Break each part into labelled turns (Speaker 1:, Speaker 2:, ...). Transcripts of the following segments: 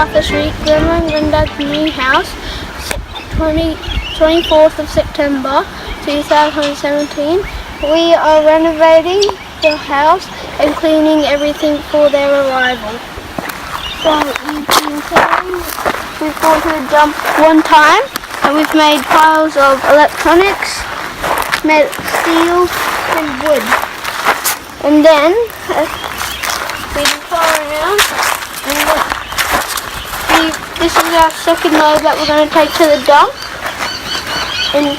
Speaker 1: Arthur Street, Grandma and Granddad's new house, 24th of September 2017. We are renovating the house and cleaning everything for their arrival. So you can see we've gone to the dump one time and we've made piles of electronics, made steel and wood. And then we can go around and this is our second load that we're going to take to the dump. And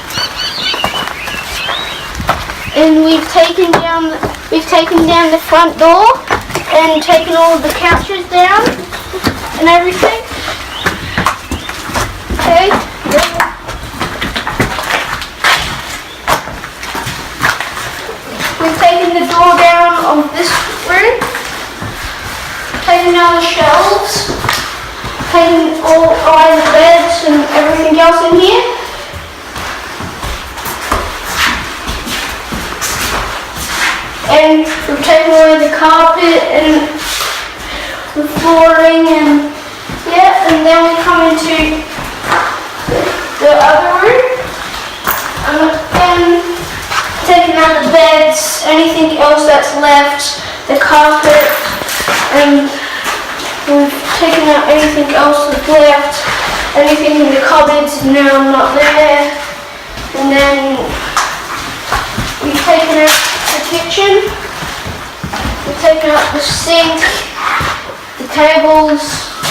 Speaker 1: we've taken down the front door and taken all the couches down and everything. Okay. We've taken the door down of this room, taken down the shelves, taken all the beds and everything else in here. And we've taken away the carpet and the flooring and yeah, and then we come into the other room and taking out the beds, anything else that's left, the carpet, and we've taken out anything else that's left, anything in the cupboards now not there, and then we've taken out the kitchen, we've taken out the sink, the tables,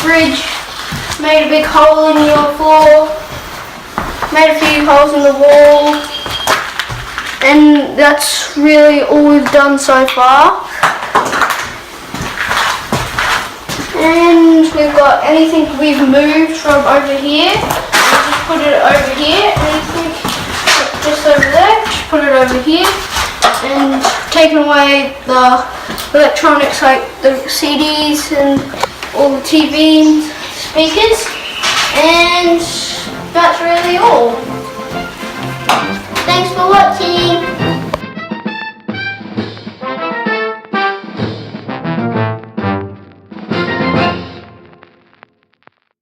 Speaker 1: fridge, made a big hole in your floor, made a few holes in the wall, and that's really all we've done so far. And we've got anything we've moved from over here, we'll just put it over here, anything just over there, just put it over here, and taken away the electronics like the CDs and all the TV speakers, and that's really all.